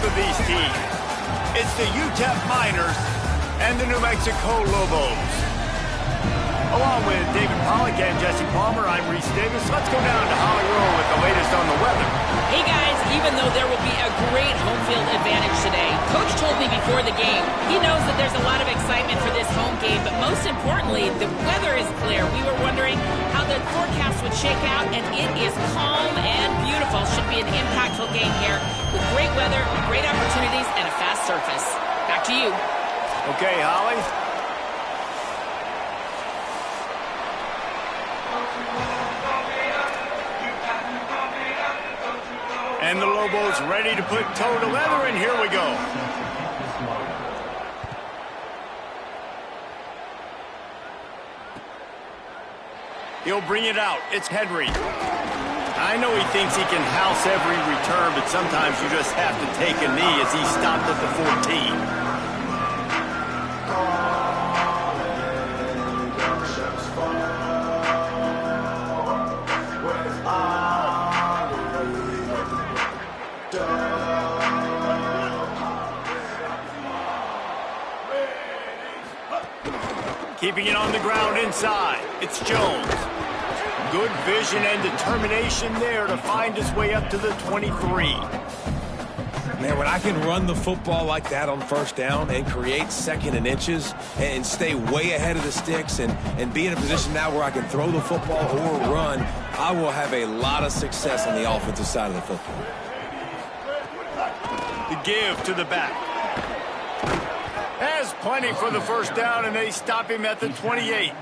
of these teams. It's the Utep Miners and the New Mexico Lobos. Along with David Pollack and Jesse Palmer, I'm Reese Davis. Let's go down to Hollywood with the latest on the weather. Hey guys, even though there will be a great home field advantage today, Coach told me before the game, he knows that there's a lot of excitement for this home game, but most importantly, the weather is clear. We were wondering how the forecast would shake out, and it is calm and beautiful. Should be an impactful game here with great weather, great opportunities, and a fast surface. Back to you. Okay, Holly. And the Lobos ready to put toe to leather, and here we go. He'll bring it out. It's Henry. I know he thinks he can house every return, but sometimes you just have to take a knee as he stopped at the 14. Keeping it on the ground inside. It's Jones. Good vision and determination there to find his way up to the 23. Man, when I can run the football like that on first down and create second and inches and stay way ahead of the sticks and be in a position now where I can throw the football or run, I will have a lot of success on the offensive side of the football. The give to the back. Has plenty for the first down, and they stop him at the 28.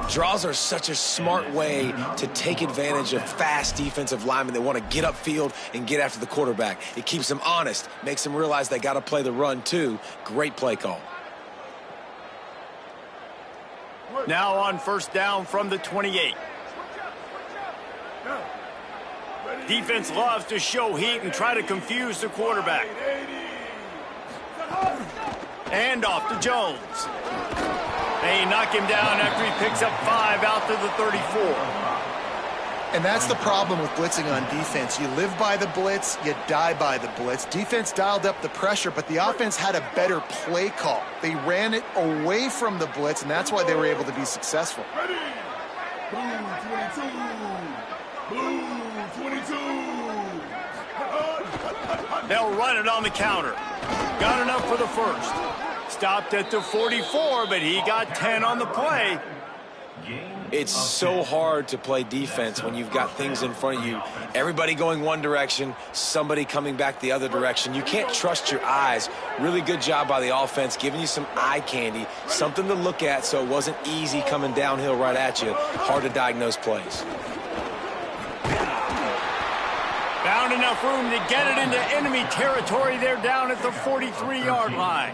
Draws are such a smart way to take advantage of fast defensive linemen that want to get upfield and get after the quarterback. It keeps them honest, makes them realize they got to play the run too. Great play call. Now on first down from the 28. Defense loves to show heat and try to confuse the quarterback. And off to Jones. They knock him down after he picks up 5 out to the 34. And that's the problem with blitzing on defense. You live by the blitz, you die by the blitz. Defense dialed up the pressure, but the offense had a better play call. They ran it away from the blitz, and that's why they were able to be successful. Ready. Blue 22. Blue 22. They'll run it on the counter. Got enough for the first. Stopped at the 44, but he got 10 on the play. It's so hard to play defense when you've got things in front of you. Everybody going one direction, somebody coming back the other direction. You can't trust your eyes. Really good job by the offense, giving you some eye candy, something to look at so it wasn't easy coming downhill right at you. Hard to diagnose plays. Found enough room to get it into enemy territory. They're down at the 43-yard line.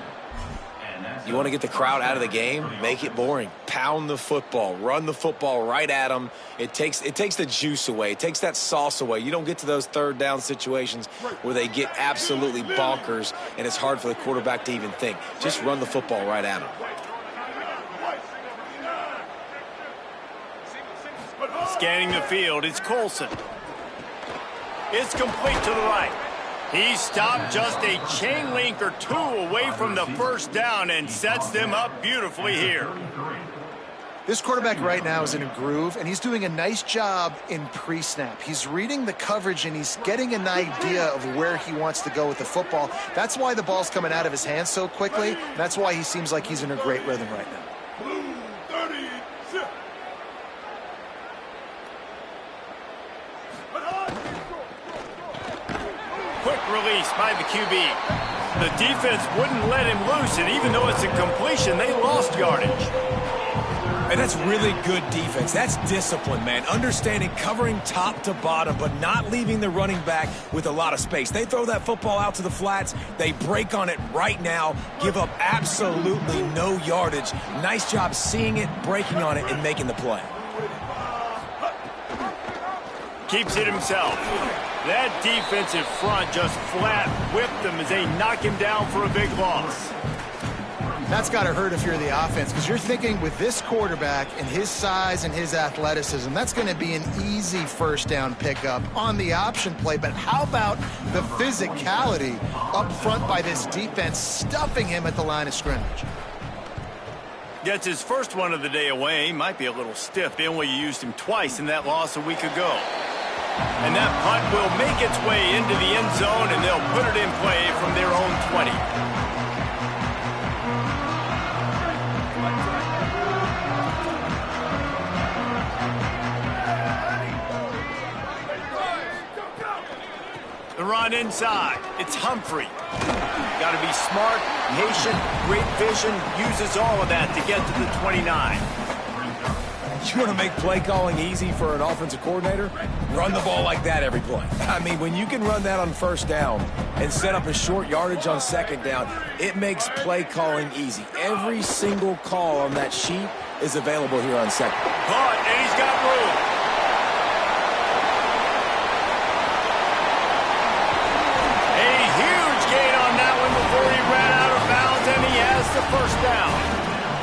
You want to get the crowd out of the game? Make it boring. Pound the football. Run the football right at them. It takes the juice away. It takes that sauce away. You don't get to those third down situations where they get absolutely bonkers and it's hard for the quarterback to even think. Just run the football right at them. Scanning the field, it's Colson. It's complete to the right. He stopped just a chain link or two away from the first down and sets them up beautifully here. This quarterback right now is in a groove, and he's doing a nice job in pre-snap. He's reading the coverage, and he's getting an idea of where he wants to go with the football. That's why the ball's coming out of his hands so quickly. That's why he seems like he's in a great rhythm right now. Blue 36. Quick release by the QB. The defense wouldn't let him loose, and even though it's a completion, they lost yardage. And that's really good defense. That's discipline, man. Understanding covering top to bottom, but not leaving the running back with a lot of space. They throw that football out to the flats. They break on it right now, give up absolutely no yardage. Nice job seeing it, breaking on it, and making the play. Keeps it himself. That defensive front just flat whipped them as they knock him down for a big loss. That's got to hurt if you're the offense, because you're thinking with this quarterback and his size and his athleticism, that's going to be an easy first down pickup on the option play. But how about the physicality up front by this defense, stuffing him at the line of scrimmage? Gets his first one of the day away. Might be a little stiff. They only used him twice in that loss a week ago. And that punt will make its way into the end zone, and they'll put it in play from their own 20. The run inside. It's Humphrey. Got to be smart, patient, great vision. Uses all of that to get to the 29. You want to make play calling easy for an offensive coordinator? Run the ball like that every play. I mean, when you can run that on first down and set up a short yardage on second down, it makes play calling easy. Every single call on that sheet is available here on second. Caught, and he's got room. A huge gain on that one before he ran out of bounds, and he has the first down.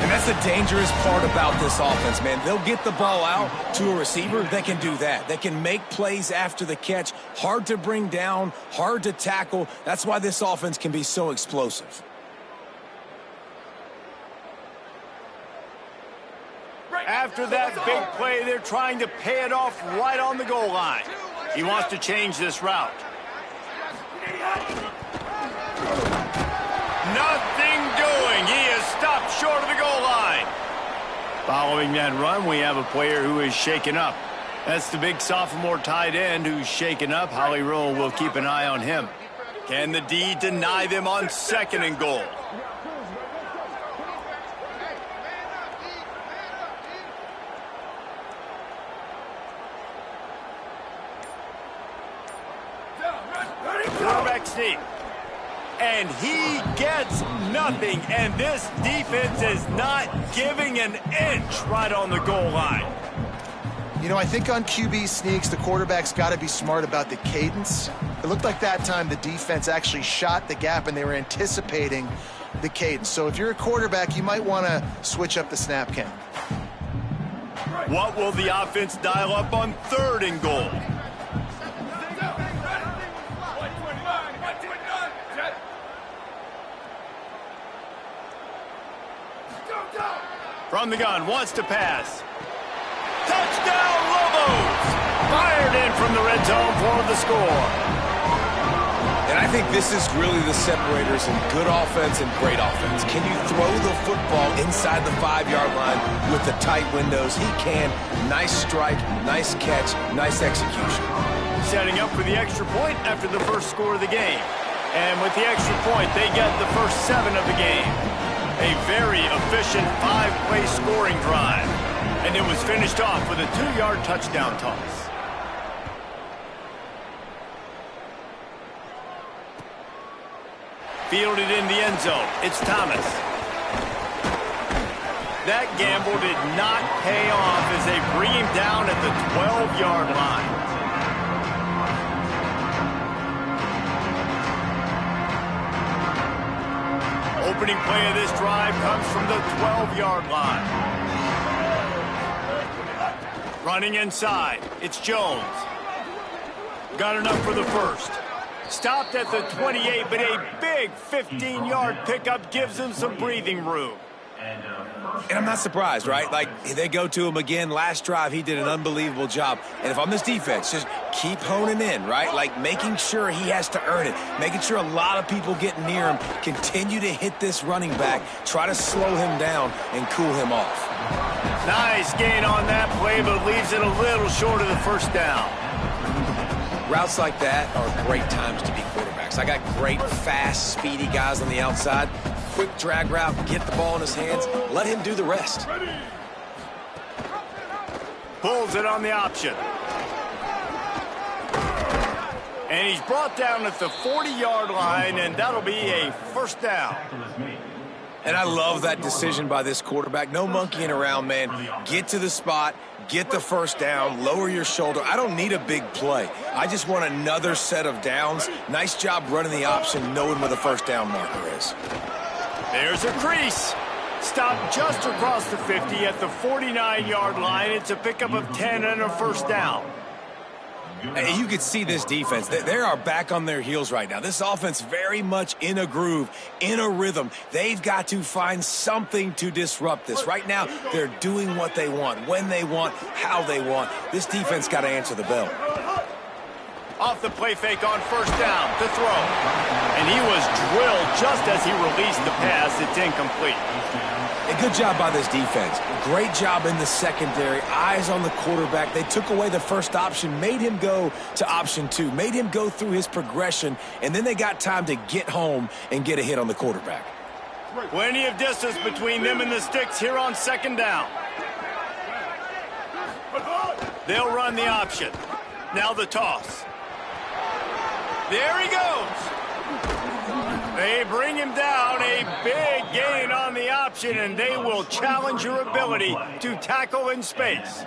And that's the dangerous part about this offense, man. They'll get the ball out to a receiver. They can do that. They can make plays after the catch. Hard to bring down, hard to tackle. That's why this offense can be so explosive. After that big play, they're trying to pay it off right on the goal line. He wants to change this route. Nothing doing. He is stopped short of the goal line. Following that run, we have a player who is shaken up. That's the big sophomore tight end who's shaken up. Holly Rowe will keep an eye on him. Can the D deny them on second and goal? Quarterback sneak. And he gets nothing, and this defense is not giving an inch right on the goal line. You know, I think on QB sneaks, the quarterback's got to be smart about the cadence. It looked like that time the defense actually shot the gap, and they were anticipating the cadence. So if you're a quarterback, you might want to switch up the snap count. What will the offense dial up on third and goal? From the gun, wants to pass. Touchdown, Lobos! Fired in from the red zone for the score. And I think this is really the separators in good offense and great offense. Can you throw the football inside the 5-yard line with the tight windows? He can. Nice strike, nice catch, nice execution. Setting up for the extra point after the first score of the game. And with the extra point, they get the first 7 of the game. A very efficient 5-play scoring drive. And it was finished off with a 2-yard touchdown toss. Fielded in the end zone. It's Thomas. That gamble did not pay off as they bring him down at the 12-yard line. Opening play of this drive comes from the 12-yard line. Running inside, it's Jones. Got enough for the first. Stopped at the 28, but a big 15-yard pickup gives him some breathing room. And I'm not surprised, right? Like, they go to him again. Last drive, he did an unbelievable job. And if I'm this defense, just keep honing in, right? Like, making sure he has to earn it. Making sure a lot of people get near him. Continue to hit this running back. Try to slow him down and cool him off. Nice gain on that play, but leaves it a little short of the first down. Routes like that are great times to be quarterbacks. I got great, fast, speedy guys on the outside. Quick drag route, get the ball in his hands, let him do the rest. Pulls it on the option. And he's brought down at the 40-yard line, and that'll be a first down. And I love that decision by this quarterback. No monkeying around, man. Get to the spot, get the first down, lower your shoulder. I don't need a big play. I just want another set of downs. Nice job running the option, knowing where the first down marker is. There's a crease. Stop just across the 50 at the 49-yard line. It's a pickup of 10 and a first down. Hey, you can see this defense. They are back on their heels right now. This offense very much in a groove, in a rhythm. They've got to find something to disrupt this. Right now, they're doing what they want, when they want, how they want. This defense got to answer the bell. Off the play fake on first down, the throw. And he was drilled just as he released the pass. It's incomplete. A good job by this defense. Great job in the secondary. Eyes on the quarterback. They took away the first option, made him go to option 2, made him go through his progression, and then they got time to get home and get a hit on the quarterback. Plenty of distance between them and the sticks here on second down. They'll run the option. Now the toss. There he goes. They bring him down, a big gain on the option, and they will challenge your ability to tackle in space.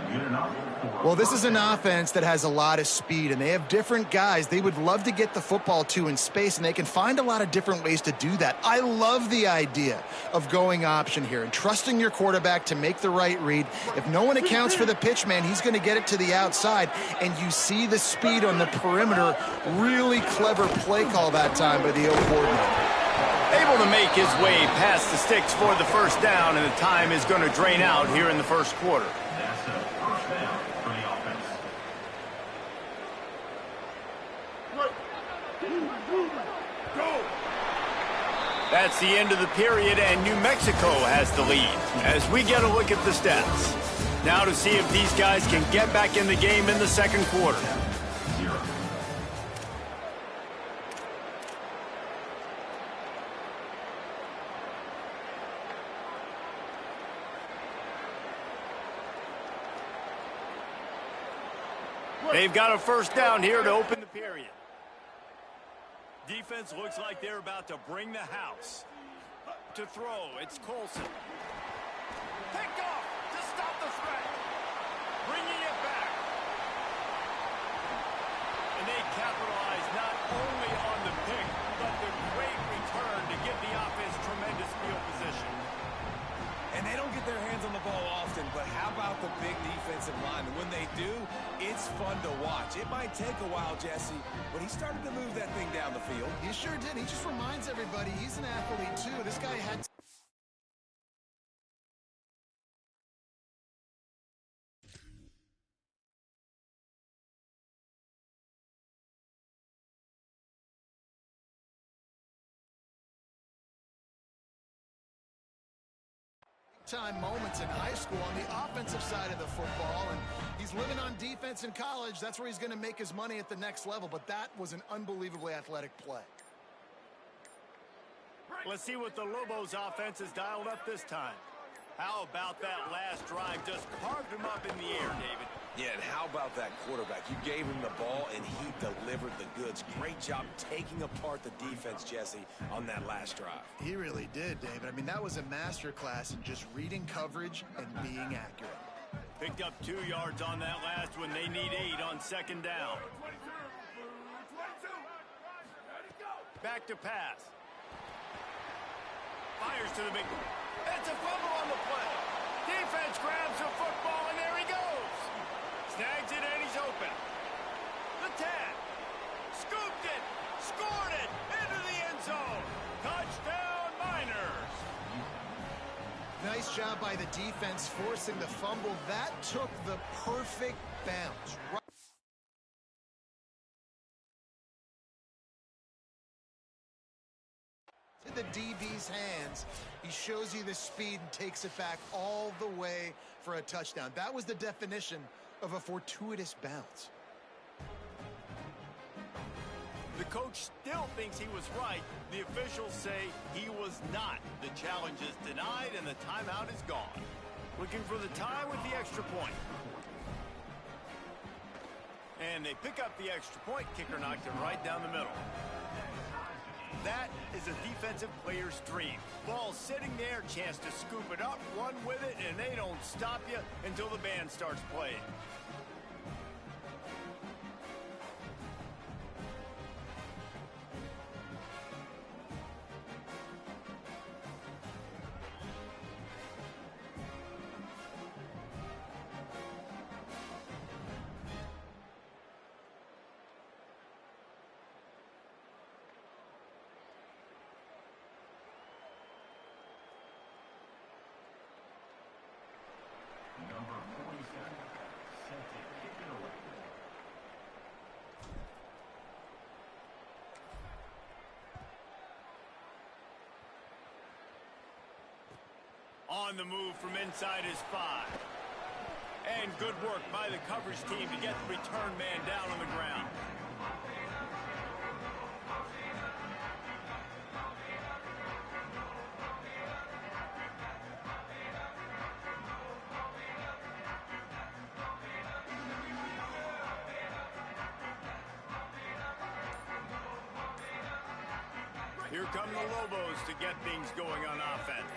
Well, this is an offense that has a lot of speed, and they have different guys they would love to get the football to in space, and they can find a lot of different ways to do that. I love the idea of going option here and trusting your quarterback to make the right read. If no one accounts for the pitch man, he's going to get it to the outside, and you see the speed on the perimeter. Really clever play call that time by the O coordinator. Able to make his way past the sticks for the first down, and the time is going to drain out here in the first quarter. That's the end of the period, and New Mexico has the lead as we get a look at the stats. Now to see if these guys can get back in the game in the second quarter. They've got a first down here to open the period. Defense looks like they're about to bring the house. To throw, it's Colson. Picked off to stop the threat. Bringing it back. And they capitalize not only on the pick, but the great return to give the offense tremendous field position. And they don't get their hands on the ball often, but how about the big defensive line? And when they do, it's fun to watch. It might take a while, Jesse, but he started to move that thing down the field. He sure did. He just reminds everybody he's an athlete, too. This guy had... time moments in high school on the offensive side of the football, and he's living on defense in college. That's where he's going to make his money at the next level, but that was an unbelievably athletic play. Let's see what the Lobos offense has dialed up this time. How about that last drive? Just carved him up in the air, David. Yeah, and how about that quarterback? You gave him the ball, and he delivered the goods. Great job taking apart the defense, Jesse, on that last drive. He really did, David. I mean, that was a masterclass in just reading coverage and being accurate. Picked up 2 yards on that last one. They need 8 on second down. Back to pass. Fires to the big... It's a fumble on the play. Defense grabs the football, and there he goes. Snags it, and he's open. The tag. Scooped it. Scored it. Into the end zone. Touchdown, Miners. Nice job by the defense forcing the fumble. That took the perfect bounce. In the DB's hands, he shows you the speed and takes it back all the way for a touchdown. That was the definition of a fortuitous bounce. The coach still thinks he was right. The officials say he was not. The challenge is denied, and the timeout is gone. Looking for the tie with the extra point. And they pick up the extra point. Kicker knocked it right down the middle. That is a defensive player's dream. Ball sitting there, chance to scoop it up, run with it, and they don't stop you until the band starts playing. On the move from inside his 5. And good work by the coverage team to get the return man down on the ground. Here come the Lobos to get things going on offense.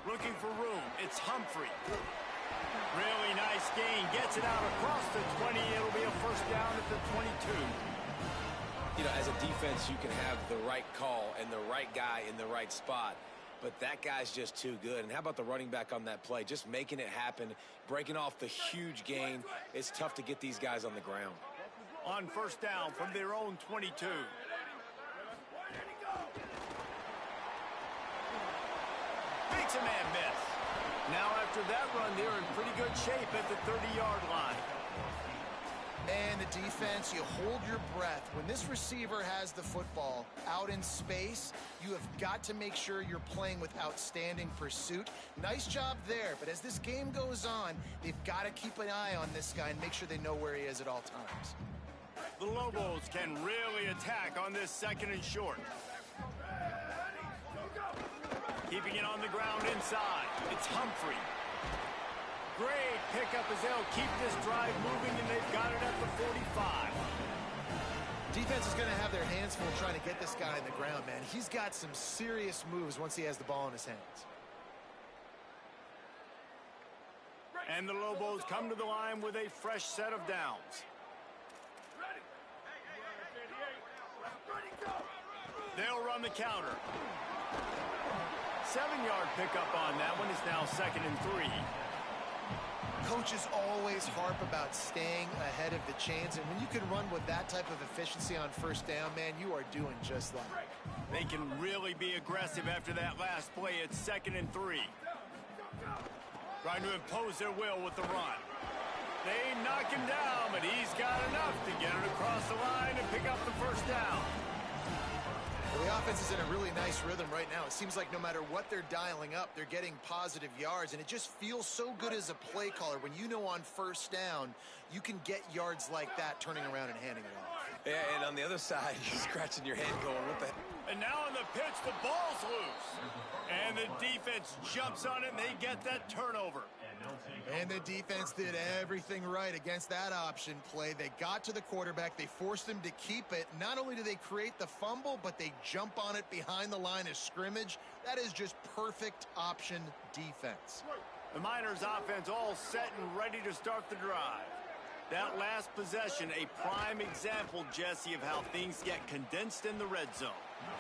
Looking for room. It's Humphrey. Really nice gain. Gets it out across the 20. It'll be a first down at the 22. You know, as a defense, you can have the right call and the right guy in the right spot, but that guy's just too good. And how about the running back on that play? Just making it happen, breaking off the huge gain. It's tough to get these guys on the ground. On first down from their own 22. Makes a man miss. Now after that run, they're in pretty good shape at the 30-yard line. And the defense, you hold your breath. When this receiver has the football out in space, you have got to make sure you're playing with outstanding pursuit. Nice job there, but as this game goes on, they've got to keep an eye on this guy and make sure they know where he is at all times. The Lobos can really attack on this 2nd and short. Keeping it on the ground inside. It's Humphrey. Great pickup as they'll keep this drive moving, and they've got it at the 45. Defense is going to have their hands full trying to get this guy on the ground, man. He's got some serious moves once he has the ball in his hands. And the Lobos come to the line with a fresh set of downs. They'll run the counter. 7-yard pickup on that one. Is now 2nd and 3. Coaches always harp about staying ahead of the chains, and when you can run with that type of efficiency on first down, man, you are doing just that. They can really be aggressive after that last play. It's 2nd and 3. Trying to impose their will with the run. They knock him down, but he's got enough to get it across the line and pick up the first down. Well, the offense is in a really nice rhythm right now. It seems like no matter what they're dialing up, they're getting positive yards, and it just feels so good as a play caller when you know on first down you can get yards like that turning around and handing it off. Yeah, and on the other side, you're scratching your head going, what the... And now on the pitch, the ball's loose. And the defense jumps on it, and they get that turnover. And the defense did everything right against that option play. They got to the quarterback. They forced him to keep it. Not only do they create the fumble, but they jump on it behind the line of scrimmage. That is just perfect option defense. The Miners offense all set and ready to start the drive. That last possession, a prime example, Jesse, of how things get condensed in the red zone.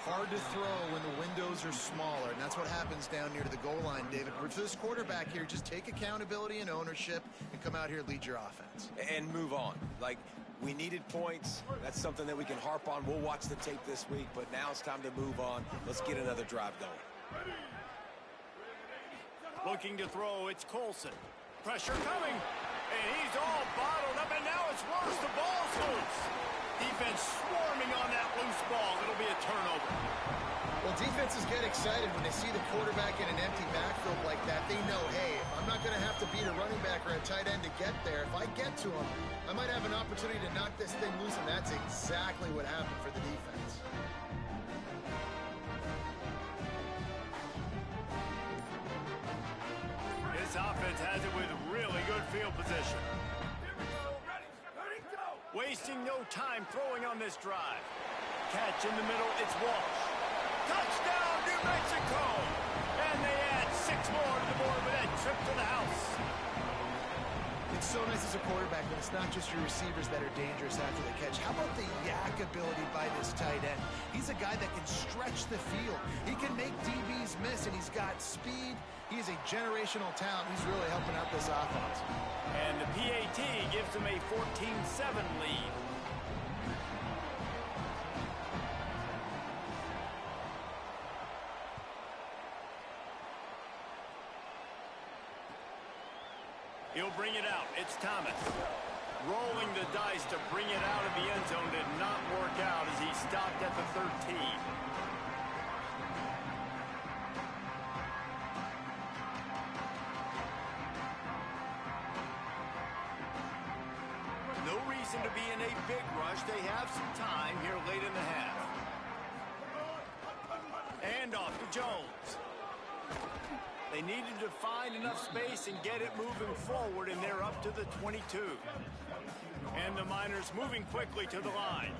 Hard to throw when the windows are smaller, and that's what happens down near to the goal line, David. But for this quarterback here, just take accountability and ownership and come out here and lead your offense. And move on. Like, we needed points. That's something that we can harp on. We'll watch the tape this week, but now it's time to move on. Let's get another drive going. Looking to throw, it's Colson. Pressure coming, and he's all bottled up, and now it's worse. The ball's loose. Defense swarming on that loose ball. It'll be a turnover. Well, defenses get excited when they see the quarterback in an empty backfield like that. They know, hey, if I'm not going to have to beat a running back or a tight end to get there, if I get to him, I might have an opportunity to knock this thing loose, and that's exactly what happened for the defense. This offense has it with really good field position. Wasting no time throwing on this drive. Catch in the middle, it's Walsh. Touchdown, New Mexico! And they add 6 more to the board with that trip to the house. It's so nice as a quarterback when it's not just your receivers that are dangerous after the catch. How about the yak ability by this tight end? He's a guy that can stretch the field. He can make DBs miss, and he's got speed. He's a generational talent. He's really helping out this offense. And the PAT gives them a 14-7 lead. He'll bring it out. It's Thomas. Rolling the dice to bring it out of the end zone did not work out as he stopped at the 13. reason to be in a big rush. They have some time here late in the half. And off to Jones. They needed to find enough space and get it moving forward, and they're up to the 22. And the Miners moving quickly to the line.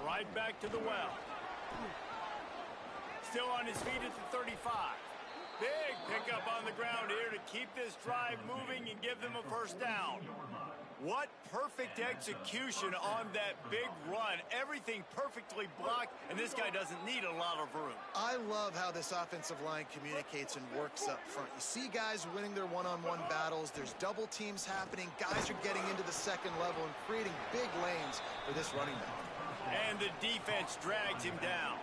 Right back to the well. Still on his feet at the 35. Big pickup on the ground here to keep this drive moving and give them a first down. What perfect execution on that big run. Everything perfectly blocked, and this guy doesn't need a lot of room. I love how this offensive line communicates and works up front. You see guys winning their one-on-one battles. There's double teams happening. Guys are getting into the second level and creating big lanes for this running back. And the defense drags him down.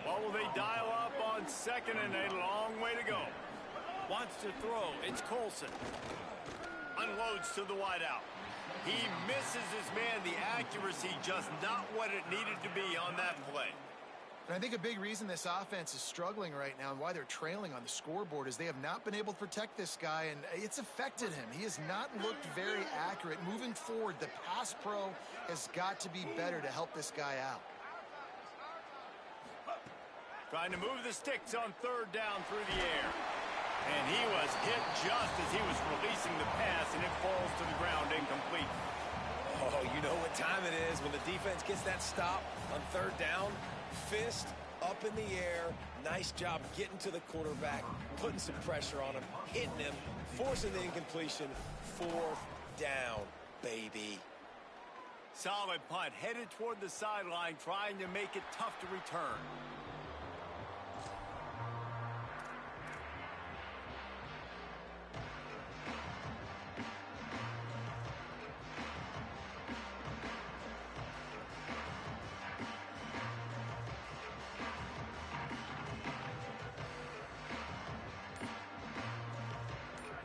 What will they dial up on second and a long way to go? Wants to throw. It's Colson. Unloads to the wideout. He misses his man. The accuracy just not what it needed to be on that play. And I think a big reason this offense is struggling right now and why they're trailing on the scoreboard is they have not been able to protect this guy, and it's affected him. He has not looked very accurate. Moving forward, the pass pro has got to be better to help this guy out. Trying to move the sticks on third down through the air. And he was hit just as he was releasing the pass, and it falls to the ground incomplete. Oh, you know what time it is when the defense gets that stop on third down. Fist up in the air. Nice job getting to the quarterback, putting some pressure on him, hitting him, forcing the incompletion. Fourth down, baby. Solid punt, headed toward the sideline, trying to make it tough to return.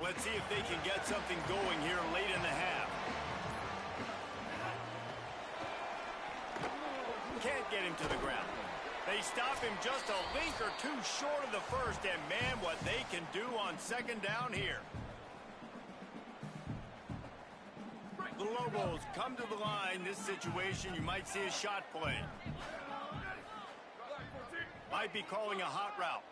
Let's see if they can get something going here late in the half. Can't get him to the ground. They stop him just a link or two short of the first, and man, what they can do on second down here. The Lobos come to the line. This situation, you might see a shot play. Might be calling a hot route.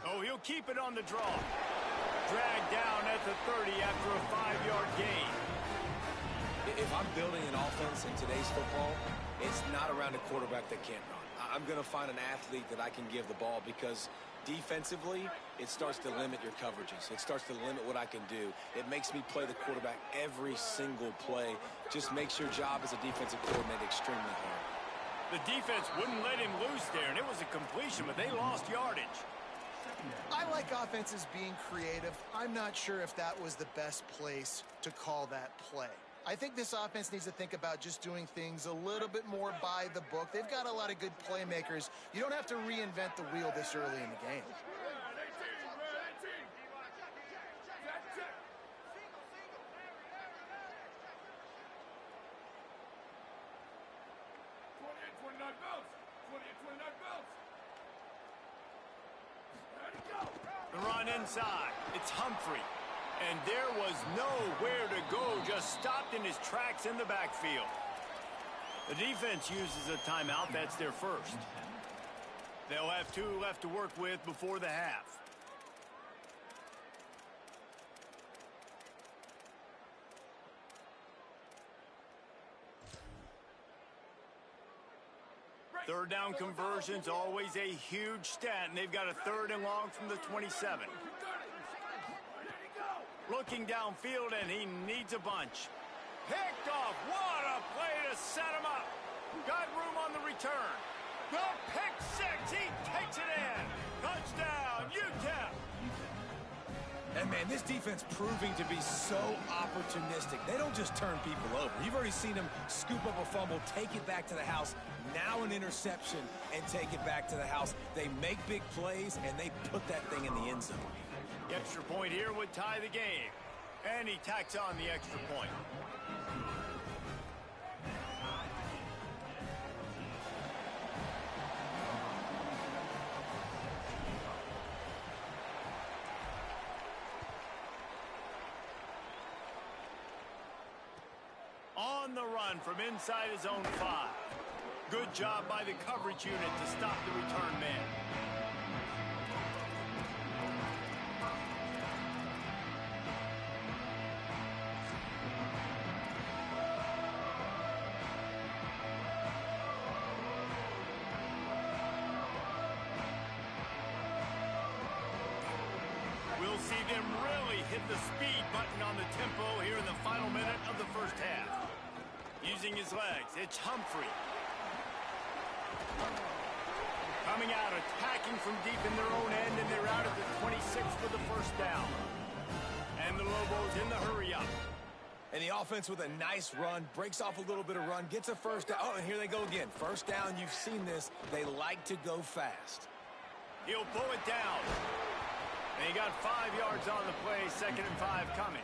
Oh, he'll keep it on the draw. Dragged down at the 30 after a 5-yard gain. If I'm building an offense in today's football, it's not around a quarterback that can't run. I'm going to find an athlete that I can give the ball because defensively, it starts to limit your coverages. It starts to limit what I can do. It makes me play the quarterback every single play. Just makes your job as a defensive coordinator extremely hard. The defense wouldn't let him loose there, and it was a completion, but they lost yardage. I like offenses being creative. I'm not sure if that was the best place to call that play. I think this offense needs to think about just doing things a little bit more by the book. They've got a lot of good playmakers. You don't have to reinvent the wheel this early in the game. The run inside. It's Humphrey. And there was nowhere to go, just stopped in his tracks in the backfield. The defense uses a timeout. That's their first. They'll have 2 left to work with before the half. Third down conversions, always a huge stat, and they've got a 3rd and long from the 27. Looking downfield, and he needs a bunch. Picked off. What a play to set him up. Got room on the return. The pick six. He takes it in. Touchdown, Utep. And, man, this defense proving to be so opportunistic. They don't just turn people over. You've already seen them scoop up a fumble, take it back to the house, now an interception, and take it back to the house. They make big plays, and they put that thing in the end zone. The extra point here would tie the game. And he tacks on the extra point. on the run from inside his own 5. Good job by the coverage unit to stop the return man. We'll see them really hit the speed button on the tempo here in the final minute of the first half. Using his legs, it's Humphrey. Coming out, attacking from deep in their own end, and they're out at the 26 for the first down. And the Lobos in the hurry-up. And the offense with a nice run, breaks off a little bit of run, gets a first down. Oh, and here they go again. First down, you've seen this. They like to go fast. He'll pull it down. And he got 5 yards on the play, 2nd and 5 coming.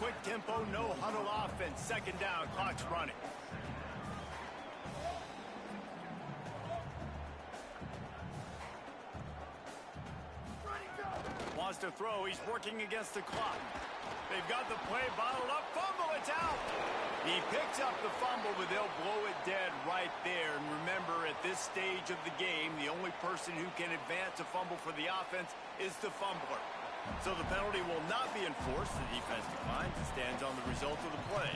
Quick tempo, no huddle offense, 2nd down, clock's running. Wants to throw, he's working against the clock. They've got the play bottled up, fumble, it's out! He picks up the fumble, but they'll blow it dead right there. And remember, at this stage of the game, the only person who can advance a fumble for the offense is the fumbler. So the penalty will not be enforced. The defense declines and stands on the result of the play.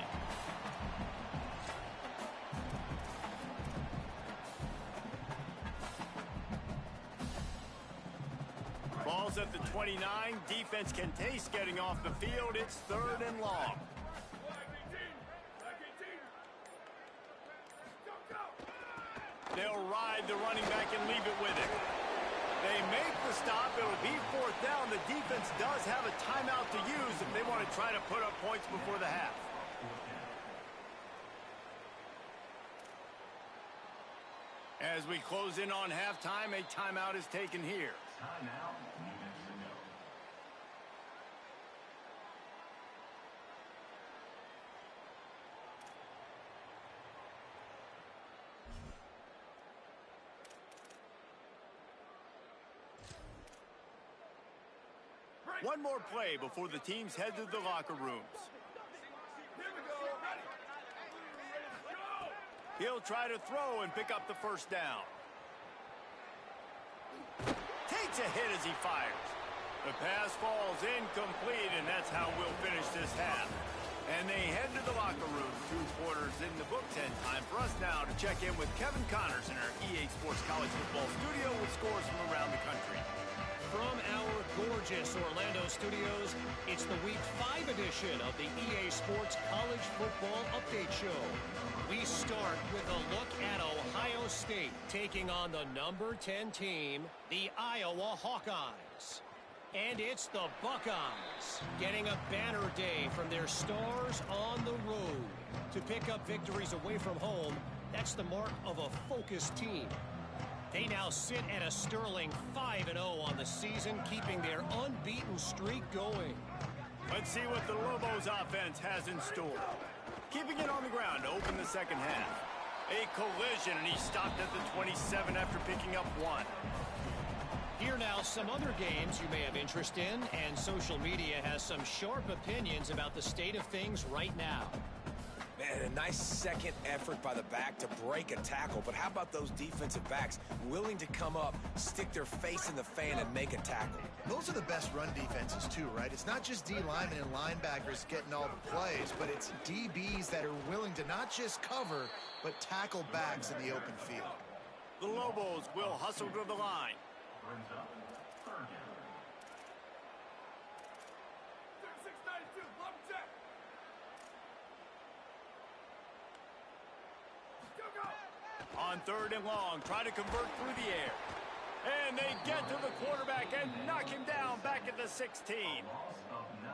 Ball's at the 29. Defense can taste getting off the field. It's 3rd and long. They'll ride the running back and leave it with him. They make the stop. It'll be 4th down. The defense does have a timeout to use if they want to try to put up points before the half. As we close in on halftime, a timeout is taken here. Timeout, New Mexico. One more play before the teams head to the locker rooms. He'll try to throw and pick up the first down. Takes a hit as he fires. The pass falls incomplete, and that's how we'll finish this half. And they head to the locker room. 2 quarters in the books, and time for us now to check in with Kevin Connors in our EA Sports College Football studio with scores from around the country. From our gorgeous Orlando studios, it's the Week 5 edition of the EA Sports College Football Update Show. We start with a look at Ohio State taking on the number 10 team, the Iowa Hawkeyes. And it's the Buckeyes getting a banner day from their stars on the road. To pick up victories away from home, that's the mark of a focused team. They now sit at a sterling 5-0 on the season, keeping their unbeaten streak going. Let's see what the Lobos offense has in store. Keeping it on the ground to open the second half. A collision, and he stopped at the 27 after picking up 1. Here now, some other games you may have interest in, and social media has some sharp opinions about the state of things right now. Man, a nice second effort by the back to break a tackle. But how about those defensive backs willing to come up, stick their face in the fan, and make a tackle? Those are the best run defenses, too, right? It's not just D linemen and linebackers getting all the plays, but it's DBs that are willing to not just cover, but tackle backs in the open field. The Lobos will hustle to the line. Brings up 3rd down. 692, love check. On 3rd and long, try to convert through the air. And they get to the quarterback and knock him down back at the 16.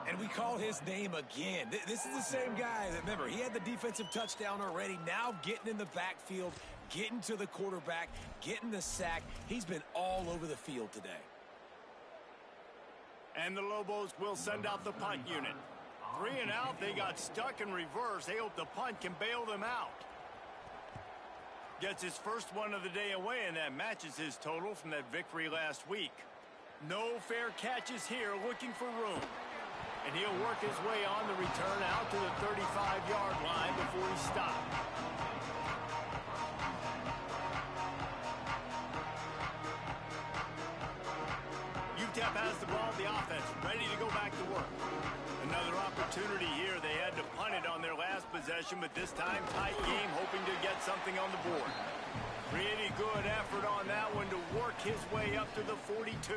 And we call his name again. This is the same guy that, remember, he had the defensive touchdown already. Now getting in the backfield, getting to the quarterback, getting the sack. He's been all over the field today. And the Lobos will send out the punt unit. 3 and out, they got stuck in reverse. They hope the punt can bail them out. Gets his first one of the day away, and that matches his total from that victory last week. No fair catches here, looking for room. And he'll work his way on the return out to the 35-yard line before he stopped. Utep has the ball, the offense ready to go back to work. Another opportunity here. They had to punt it on their last possession, but this time tight game, hoping to get something on the board. Pretty good effort on that one to work his way up to the 42.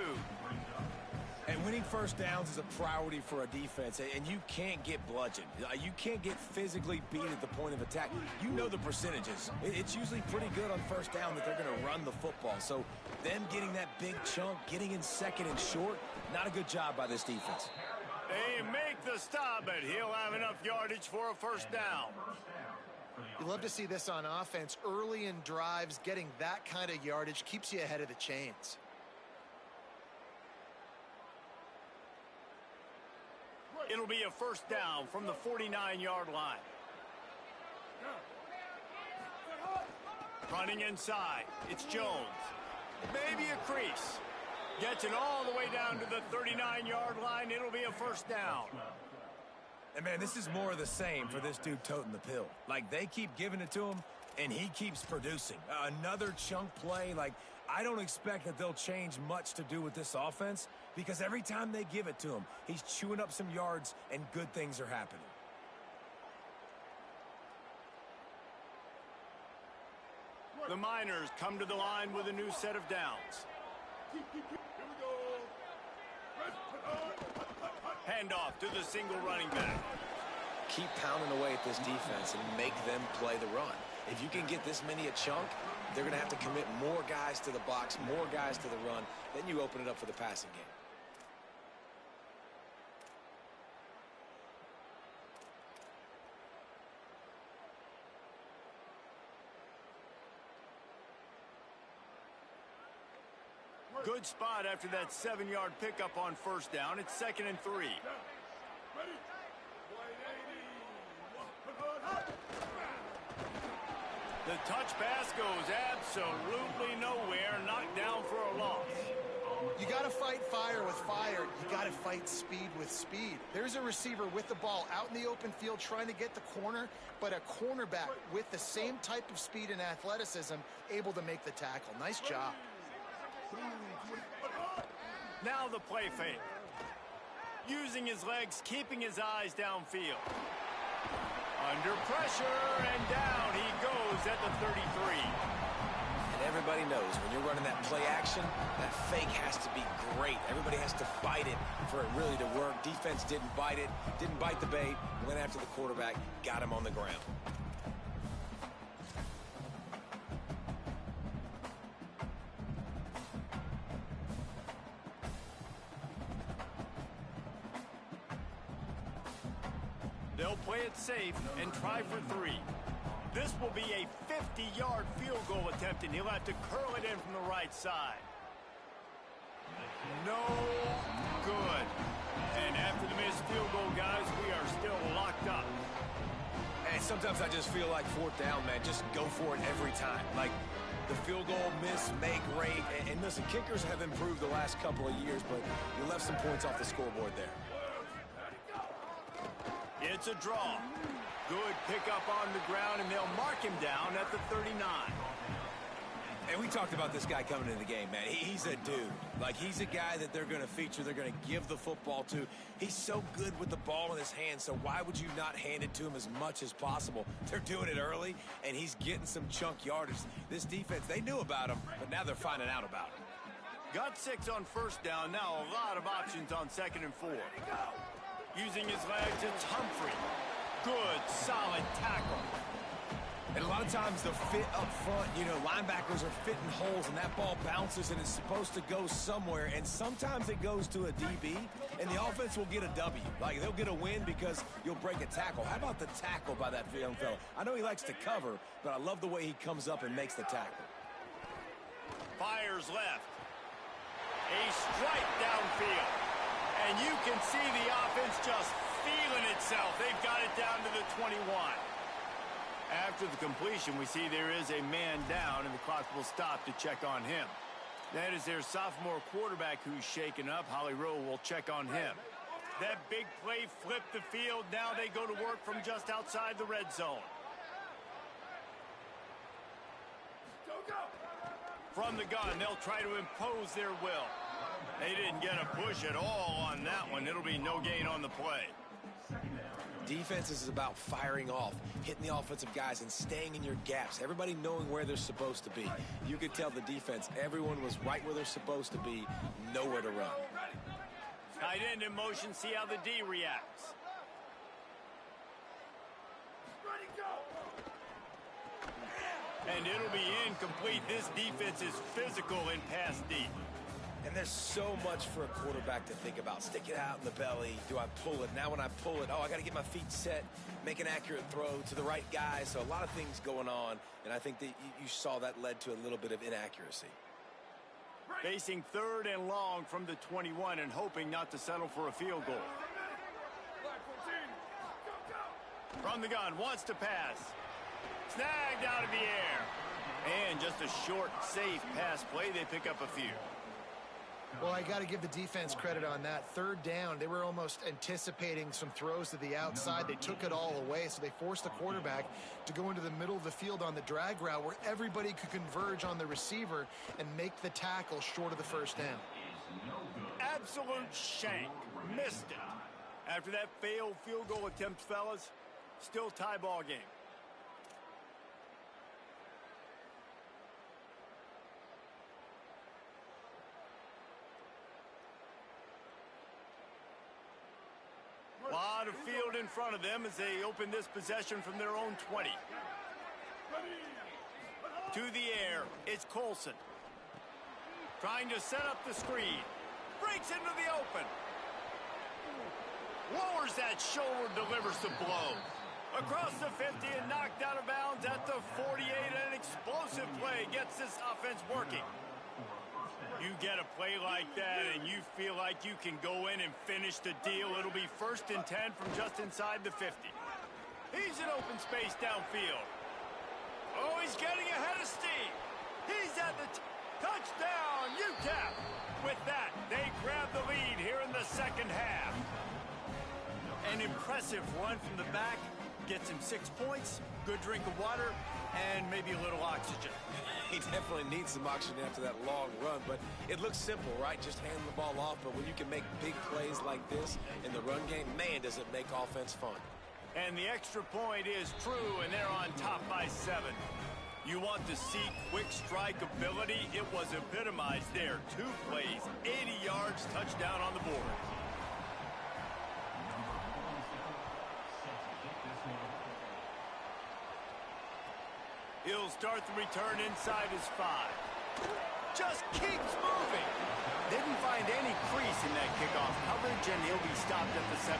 And winning first downs is a priority for a defense, and you can't get bludgeoned. You can't get physically beat at the point of attack. You know the percentages. It's usually pretty good on first down that they're going to run the football. So them getting that big chunk, getting in second and short, not a good job by this defense. They make the stop, but he'll have enough yardage for a first down. You love to see this on offense. Early in drives, getting that kind of yardage keeps you ahead of the chains. It'll be a first down from the 49-yard line. Running inside, it's Jones. Maybe a crease. Gets it all the way down to the 39-yard line. It'll be a first down. And, man, this is more of the same for this dude toting the pill. Like, they keep giving it to him, and he keeps producing. Another chunk play. Like, I don't expect that they'll change much to do with this offense because every time they give it to him, he's chewing up some yards, and good things are happening. The Miners come to the line with a new set of downs. Handoff to the single running back. Keep pounding away at this defense and make them play the run. If you can get this many a chunk, they're going to have to commit more guys to the box, more guys to the run. Then you open it up for the passing game. Good spot after that 7-yard pickup on first down. It's 2nd and 3. The touch pass goes absolutely nowhere. Knocked down for a loss. You got to fight fire with fire. You got to fight speed with speed. There's a receiver with the ball out in the open field trying to get the corner, but a cornerback with the same type of speed and athleticism able to make the tackle. Nice job. Now the play fake. Using his legs, keeping his eyes downfield. Under pressure, and down he goes at the 33. And everybody knows when you're running that play action, that fake has to be great. Everybody has to fight it for it really to work. Defense didn't bite it, didn't bite the bait, went after the quarterback, got him on the ground. They'll play it safe and try for 3. This will be a 50-yard field goal attempt, and he'll have to curl it in from the right side. No good. And after the missed field goal, guys, we are still locked up. And sometimes I just feel like 4th down, man, just go for it every time. Like the field goal miss, make, rate. And listen, kickers have improved the last couple of years, but you left some points off the scoreboard there. It's a draw. Good pickup on the ground, and they'll mark him down at the 39. And we talked about this guy coming into the game, man. He's a dude. Like, he's a guy that they're going to feature, they're going to give the football to. He's so good with the ball in his hands, so why would you not hand it to him as much as possible? They're doing it early, and he's getting some chunk yardage. This defense, they knew about him, but now they're finding out about him. Got 6 on first down. Now a lot of options on 2nd and 4. Using his legs, it's Humphrey. Good, solid tackle. And a lot of times the fit up front, you know, linebackers are fitting holes, and that ball bounces, and it's supposed to go somewhere, and sometimes it goes to a DB, and the offense will get a W. Like, they'll get a win because you'll break a tackle. How about the tackle by that young fella? I know he likes to cover, but I love the way he comes up and makes the tackle. Fires left. A strike downfield. And you can see the offense just feeling itself. They've got it down to the 21. After the completion, we see there is a man down, and the clock will stop to check on him. That is their sophomore quarterback who's shaken up. Holly Rowe will check on him. That big play flipped the field. Now they go to work from just outside the red zone. Go, go. From the gun, they'll try to impose their will. They didn't get a push at all on that one. It'll be no gain on the play. Defense is about firing off, hitting the offensive guys, and staying in your gaps. Everybody knowing where they're supposed to be. You could tell the defense, everyone was right where they're supposed to be, nowhere to run. Tight end in motion, see how the D reacts. Ready, go. And it'll be incomplete. This defense is physical in pass deep. And there's so much for a quarterback to think about. Stick it out in the belly. Do I pull it? Now when I pull it, I got to get my feet set, make an accurate throw to the right guy. So a lot of things going on, and I think that you saw that led to a little bit of inaccuracy. Facing 3rd and long from the 21 and hoping not to settle for a field goal. Black 14. Go, go. From the gun, wants to pass. Snagged out of the air. And just a short, safe pass play. They pick up a few. Well, I got to give the defense credit on that. 3rd down, they were almost anticipating some throws to the outside. They took it all away, so they forced the quarterback to go into the middle of the field on the drag route where everybody could converge on the receiver and make the tackle short of the 1st down. Absolute shank. Missed it. After that failed field goal attempt, fellas, still tie ball game. A lot of field in front of them as they open this possession from their own 20. To the air, it's Colson. Trying to set up the screen. Breaks into the open. Lowers that shoulder, delivers the blow. Across the 50 and knocked out of bounds at the 48. An explosive play gets this offense working. You get a play like that and you feel like you can go in and finish the deal. It'll be 1st and 10 from just inside the 50. He's in open space downfield. Oh, he's getting ahead of steam. He's at the touchdown, Utep. With that, they grab the lead here in the 2nd half. An impressive run from the back. Gets him 6 points, good drink of water, and maybe a little oxygen. He definitely needs some oxygen after that long run, but it looks simple, right? Just hand the ball off, but when you can make big plays like this in the run game, man, does it make offense fun. And the extra point is true, and they're on top by 7. You want to see quick strike ability? It was epitomized there. 2 plays, 80 yards, touchdown on the board. He'll start the return inside his 5. Just keeps moving. Didn't find any crease in that kickoff coverage, and he'll be stopped at the 17.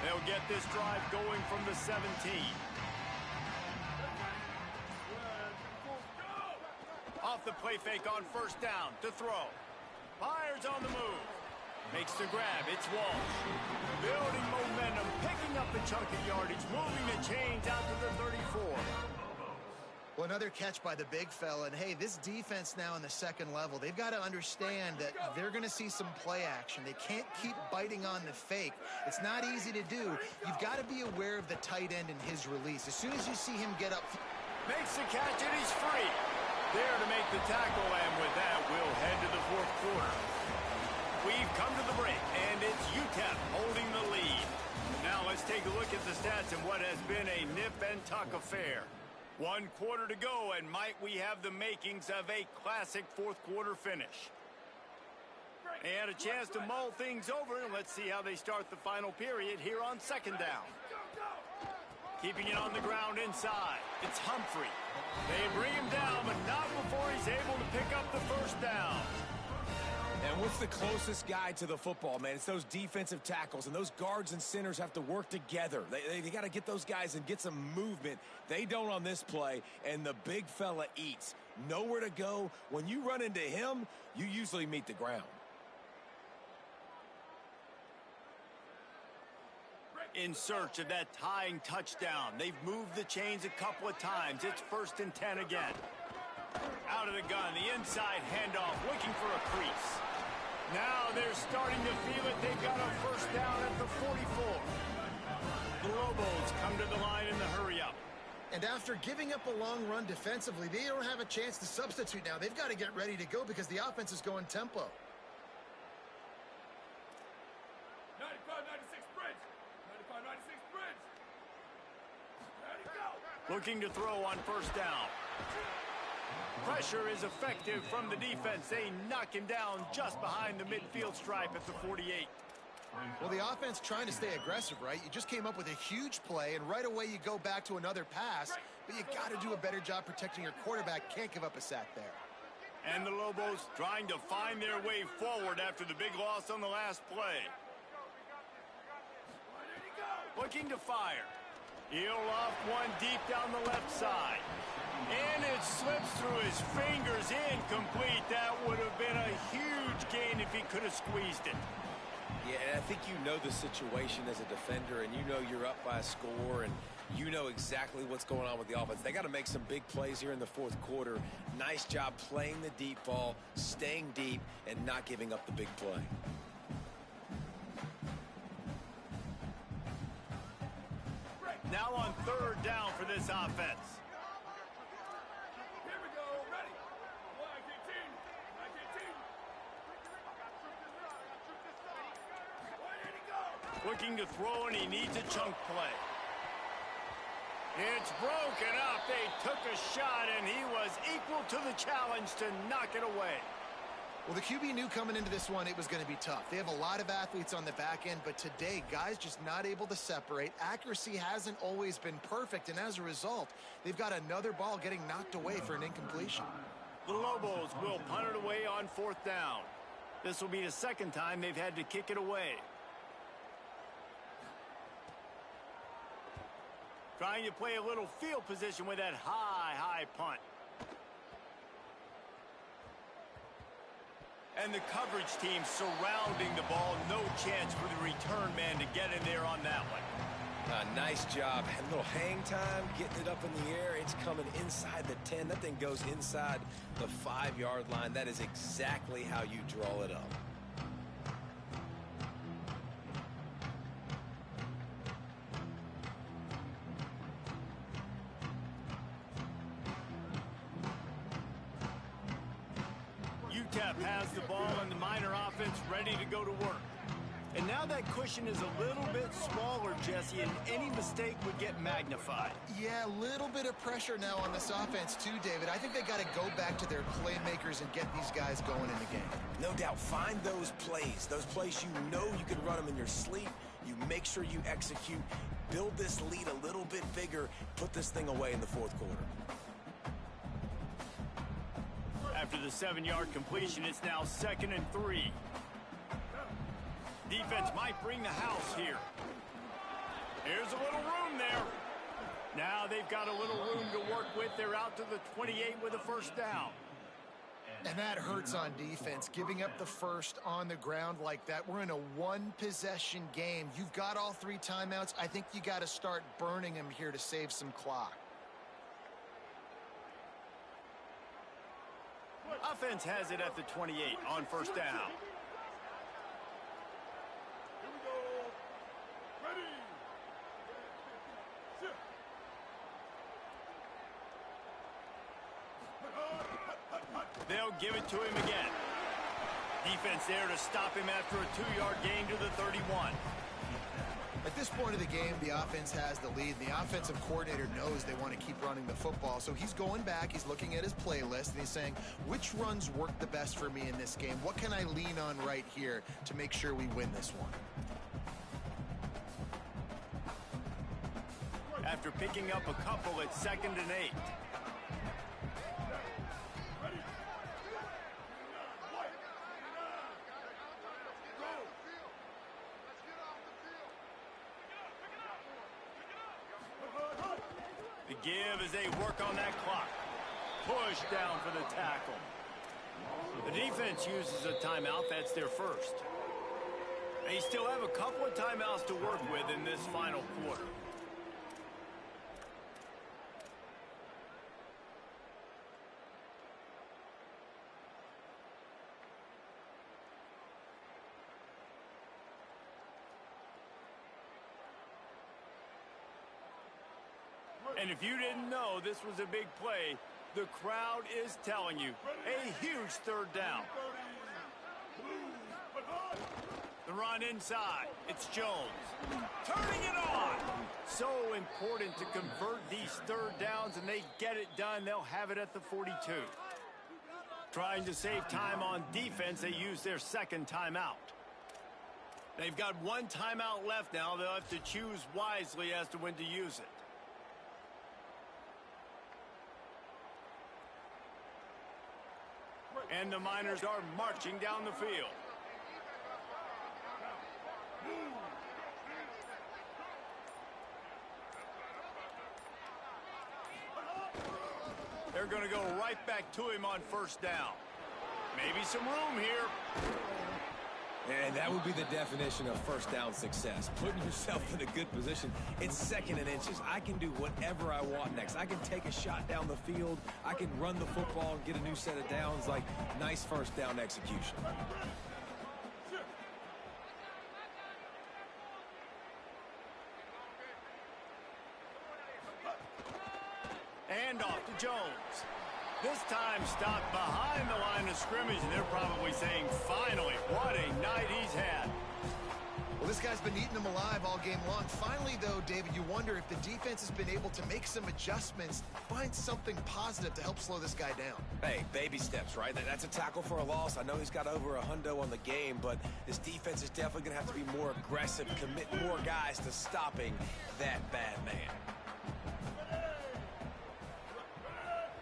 They'll get this drive going from the 17. Off the play fake on 1st down to throw. Fires on the move. Makes the grab. It's Walsh. Building momentum, picking up a chunk of yardage, moving the chains out to the 34. Well, another catch by the big fella. And, hey, this defense now in the 2nd level, they've got to understand that they're going to see some play action. They can't keep biting on the fake. It's not easy to do. You've got to be aware of the tight end and his release. As soon as you see him get up. Makes the catch, and he's free. There to make the tackle, and with that, we'll head to the 4th quarter. We've come to the break, and it's Utep holding the lead. Now let's take a look at the stats and what has been a nip-and-tuck affair. 1 quarter to go, and might we have the makings of a classic 4th quarter finish. They had a chance to mull things over, and let's see how they start the final period here on 2nd down. Keeping it on the ground inside. It's Humphrey. They bring him down, but not before he's able to pick up the 1st down. And what's the closest guy to the football, man? It's those defensive tackles, and those guards and centers have to work together. They got to get those guys and get some movement. They don't on this play, and the big fella eats. Nowhere to go. When you run into him, you usually meet the ground. in search of that tying touchdown. They've moved the chains a couple of times. It's 1st and 10 again. Out of the gun, the inside handoff, looking for a crease. Now they're starting to feel it. They've got a 1st down at the 44. The Lobos come to the line in the hurry-up. And after giving up a long run defensively, they don't have a chance to substitute now. They've got to get ready to go because the offense is going tempo. 95-96 bridge. 95-96 bridge. Ready, go. Looking to throw on 1st down. Pressure is effective from the defense. They knock him down just behind the midfield stripe at the 48. Well, the offense trying to stay aggressive, right? You just came up with a huge play, and right away you go back to another pass, but you got to do a better job protecting your quarterback. Can't give up a sack there. And the Lobos trying to find their way forward after the big loss on the last play. Looking to fire. He'll loft one deep down the left side. And it slips through his fingers, incomplete. That would have been a huge gain if he could have squeezed it. Yeah, and I think you know the situation as a defender, and you know you're up by a score, and you know exactly what's going on with the offense. They got to make some big plays here in the 4th quarter. Nice job playing the deep ball, staying deep, and not giving up the big play. Now on 3rd down for this offense. Here we go. Ready. 118. 118. Go. Looking to throw, and he needs a chunk play. It's broken up. They took a shot, and he was equal to the challenge to knock it away. Well, the QB knew coming into this one it was going to be tough. They have a lot of athletes on the back end, but today, guys just not able to separate. Accuracy hasn't always been perfect, and as a result, they've got another ball getting knocked away for an incompletion. The Lobos will punt it away on 4th down. This will be the 2nd time they've had to kick it away. Trying to play a little field position with that high punt. And the coverage team surrounding the ball. No chance for the return man to get in there on that one. Nice job. A little hang time, getting it up in the air. It's coming inside the 10. That thing goes inside the 5-yard line. That is exactly how you draw it up. Utep has the ball and the Miner offense ready to go to work. And now that cushion is a little bit smaller, Jesse, and any mistake would get magnified. Yeah, a little bit of pressure now on this offense too, David. I think they got to go back to their playmakers and get these guys going in the game. No doubt. Find those plays you know you can run them in your sleep. You make sure you execute. Build this lead a little bit bigger. Put this thing away in the 4th quarter. After the 7-yard completion, it's now 2nd and 3. Defense might bring the house here. Here's a little room there. Now they've got a little room to work with. They're out to the 28 with a 1st down. And that hurts on defense, giving up the 1st on the ground like that. We're in a 1-possession game. You've got all 3 timeouts. I think you got to start burning them here to save some clock. Offense has it at the 28 on 1st down. Here we go. Ready. They'll give it to him again. Defense there to stop him after a 2-yard gain to the 31. At this point of the game, the offense has the lead. The offensive coordinator knows they want to keep running the football. So he's going back, he's looking at his playlist, and he's saying, which runs work the best for me in this game? What can I lean on right here to make sure we win this one? After picking up a couple at 2nd and 8. The give as they work on that clock. Push down for the tackle. The defense uses a timeout. That's their 1st. They still have a couple of timeouts to work with in this final quarter. And if you didn't know this was a big play, the crowd is telling you a huge third down. The run inside. It's Jones. Turning it on. So important to convert these third downs, and they get it done. They'll have it at the 42. Trying to save time on defense, they use their second timeout. They've got one timeout left now. They'll have to choose wisely as to when to use it. And the Miners are marching down the field. They're going to go right back to him on first down. Maybe some room here. And that would be the definition of first down success. Putting yourself in a good position. It's second and inches. I can do whatever I want next. I can take a shot down the field. I can run the football and get a new set of downs. Like, nice first down execution. And off to Jones. This time stopped behind the line of scrimmage, and they're probably saying, finally, what a night he's had. Well, this guy's been eating them alive all game long. Finally, though, David, you wonder if the defense has been able to make some adjustments, find something positive to help slow this guy down. Hey, baby steps, right? That's a tackle for a loss. I know he's got over $100 on the game, but this defense is definitely going to have to be more aggressive, commit more guys to stopping that bad man.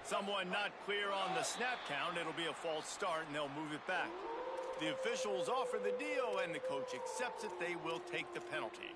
Someone not clear on the snap count. It'll be a false start, and they'll move it back. The officials offer the deal, and the coach accepts it. They will take the penalty.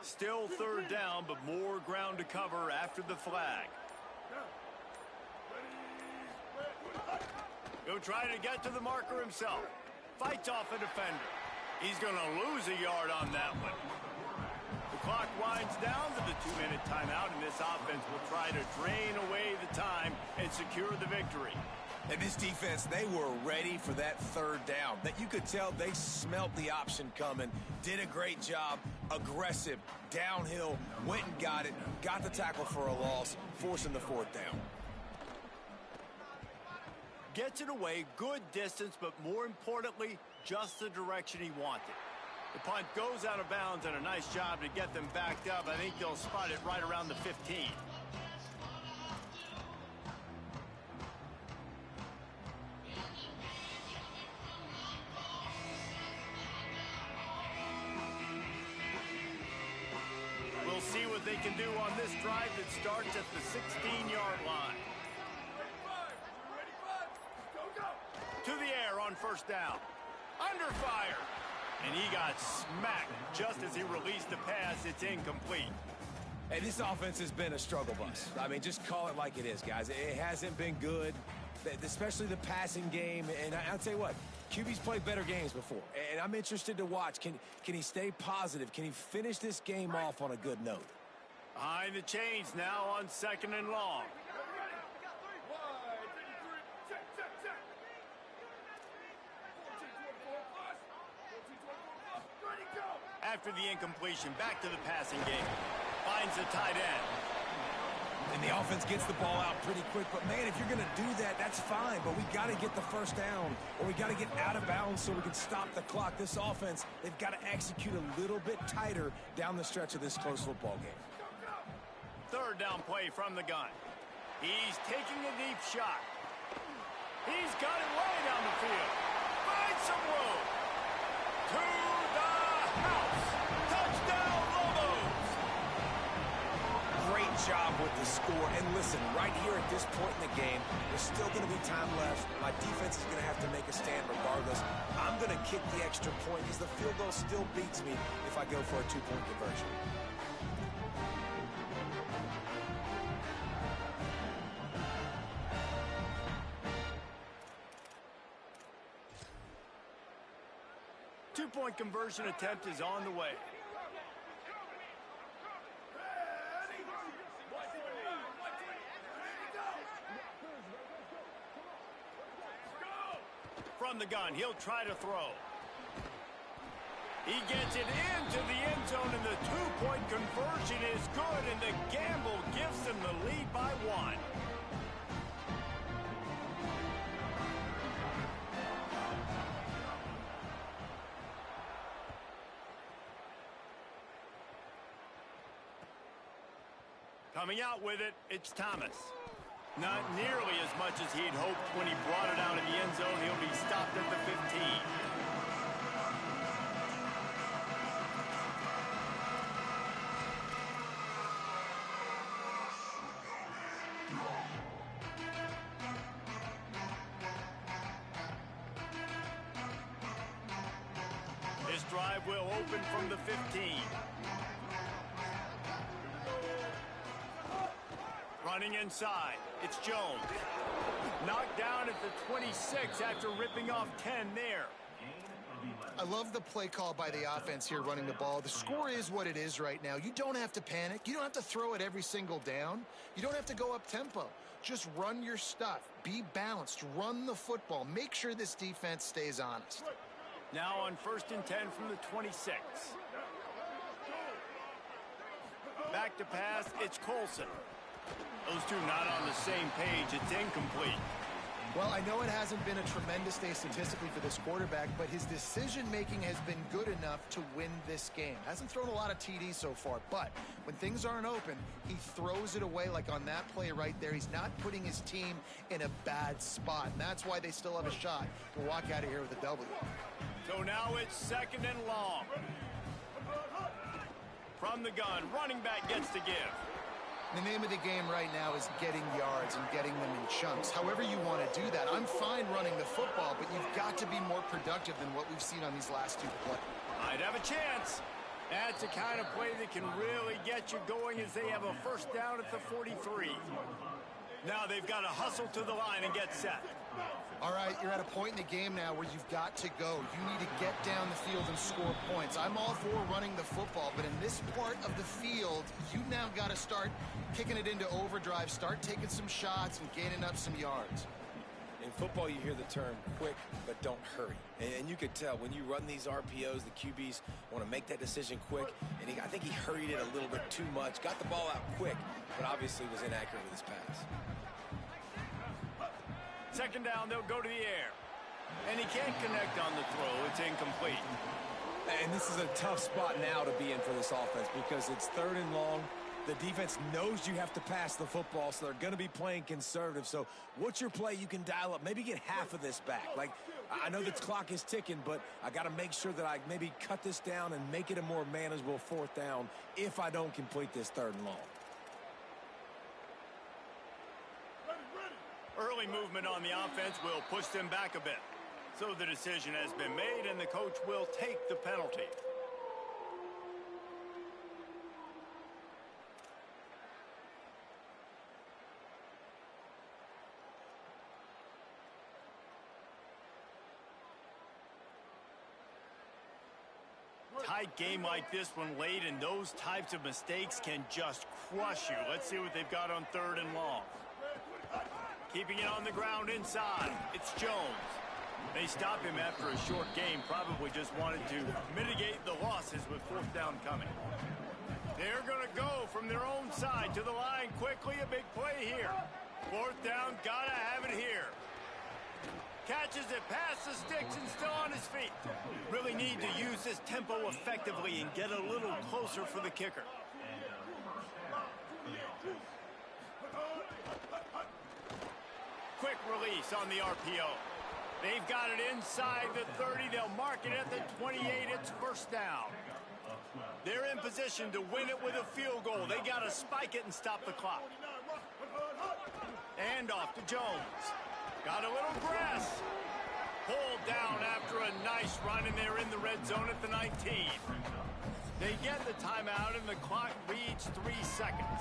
Still third down, but more ground to cover after the flag. He'll try to get to the marker himself. Fights off a defender. He's going to lose a yard on that one. The clock winds down to the 2-minute timeout, and this offense will try to drain away the time and secure the victory. And this defense, they were ready for that third down. That you could tell they smelt the option coming, did a great job, aggressive, downhill, went and got it, got the tackle for a loss, forcing the fourth down. Gets it away, good distance, but more importantly, just the direction he wanted. The punt goes out of bounds, and a nice job to get them backed up. I think they'll spot it right around the 15. We'll see what they can do on this drive that starts at the 16-yard line. To the air on first down. Under fire. And he got smacked just as he released the pass. It's incomplete. Hey, this offense has been a struggle bus. I mean, just call it like it is, guys. It hasn't been good, especially the passing game. And I'll tell you what, QB's played better games before. And I'm interested to watch. Can he stay positive? Can he finish this game off on a good note? Behind the chains now on second and long. After the incompletion, back to the passing game. Finds the tight end. And the offense gets the ball out pretty quick. But, man, if you're going to do that, that's fine. But we got to get the first down, or we got to get out of bounds so we can stop the clock. This offense, they've got to execute a little bit tighter down the stretch of this close football game. Third down play from the gun. He's taking a deep shot. He's got it way down the field. Finds some room. To the house. Touchdown, Lobos. Great job with the score. And listen, right here at this point in the game, there's still going to be time left. My defense is going to have to make a stand regardless. I'm going to kick the extra point because the field goal still beats me if I go for a two-point conversion. Two-point conversion attempt is on the way. From the gun, he'll try to throw. He gets it into the end zone, and the two-point conversion is good, and the gamble gives them the lead by 1. Coming out with it, it's Thomas. Not nearly as much as he'd hoped when he brought it out of the end zone. He'll be stopped at the 15. This drive will open from the 15. Running inside, it's Jones. Knocked down at the 26 after ripping off 10 there. I love the play call by the offense here running the ball. The score is what it is right now. You don't have to panic. You don't have to throw it every single down. You don't have to go up tempo. Just run your stuff. Be balanced. Run the football. Make sure this defense stays honest. Now on 1st and 10 from the 26. Back to pass, it's Colson. Those two not on the same page. It's incomplete. Well, I know it hasn't been a tremendous day statistically for this quarterback, but his decision-making has been good enough to win this game. Hasn't thrown a lot of TDs so far, but when things aren't open, he throws it away like on that play right there. He's not putting his team in a bad spot, and that's why they still have a shot to walk out of here with a W. So now it's 2nd and long. From the gun, running back gets to give. The name of the game right now is getting yards and getting them in chunks. However you want to do that. I'm fine running the football, but you've got to be more productive than what we've seen on these last two plays. Might have a chance. That's the kind of play that can really get you going as they have a 1st down at the 43. Now they've got to hustle to the line and get set. All right, you're at a point in the game now where you've got to go. You need to get down the field and score points. I'm all for running the football, but in this part of the field, you now got to start kicking it into overdrive, start taking some shots and gaining up some yards. In football, you hear the term quick, but don't hurry. And you could tell when you run these RPOs, the QBs want to make that decision quick. And I think he hurried it a little bit too much, got the ball out quick, but obviously was inaccurate with his pass. 2nd down, they'll go to the air. And he can't connect on the throw. It's incomplete. And this is a tough spot now to be in for this offense because it's 3rd and long. The defense knows you have to pass the football, so they're going to be playing conservative. So what's your play you can dial up? Maybe get half of this back. Like, I know the clock is ticking, but I got to make sure that I maybe cut this down and make it a more manageable 4th down if I don't complete this 3rd and long. Early movement on the offense will push them back a bit. So the decision has been made, and the coach will take the penalty. Tight game like this one late, and those types of mistakes can just crush you. Let's see what they've got on 3rd and long. Keeping it on the ground inside. It's Jones. They stop him after a short game. Probably just wanted to mitigate the losses with 4th down coming. They're going to go from their own side to the line quickly. A big play here. 4th down, got to have it here. Catches it past the sticks and still on his feet. Really need to use this tempo effectively and get a little closer for the kicker. Quick release on the RPO. They've got it inside the 30. They'll mark it at the 28. It's 1st down. They're in position to win it with a field goal. They got to spike it and stop the clock. And off to Jones. Got a little grass. Pulled down after a nice run, and they're in the red zone at the 19. They get the timeout, and the clock reads 3 seconds.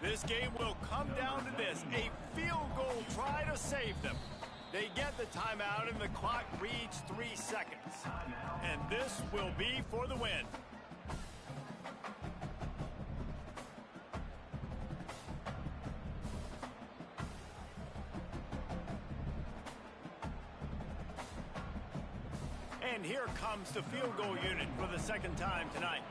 This game will come down to this, a field goal try to save them. They get the timeout, and the clock reads 3 seconds. And this will be for the win. And here comes the field goal unit for the second time tonight.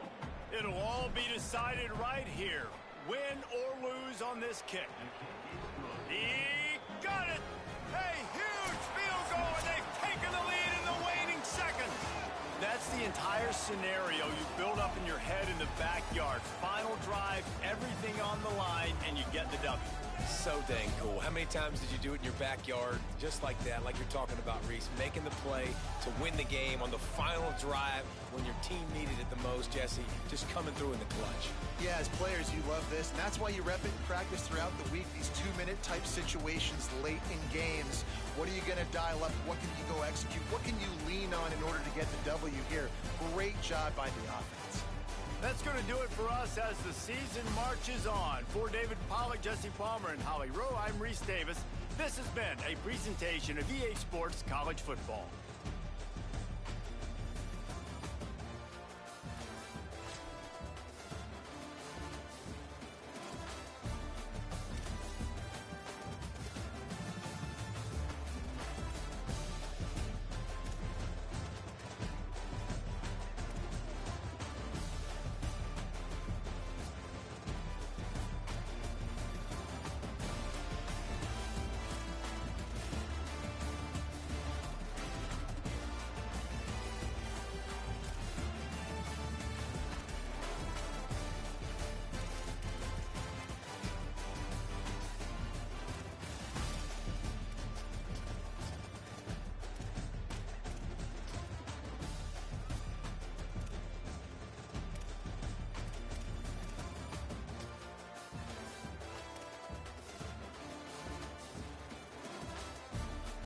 It'll all be decided right here. Win or lose on this kick. He got it! A huge field goal, and they've taken the lead in the waning seconds. That's the entire scenario you build up in your head in the backyard. Final drive, everything on the line, and you get the W. So dang cool. How many times did you do it in your backyard just like that, like you're talking about, Reese, making the play to win the game on the final drive when your team needed it the most, Jesse, just coming through in the clutch. Yeah, as players, you love this, and that's why you rep it in practice throughout the week, these 2-minute type situations late in games. What are you going to dial up? What can you go execute? What can you lean on in order to get the W here? Great job by the offense. That's going to do it for us as the season marches on. For David Pollack, Jesse Palmer, and Holly Rowe, I'm Reese Davis. This has been a presentation of EA Sports College Football.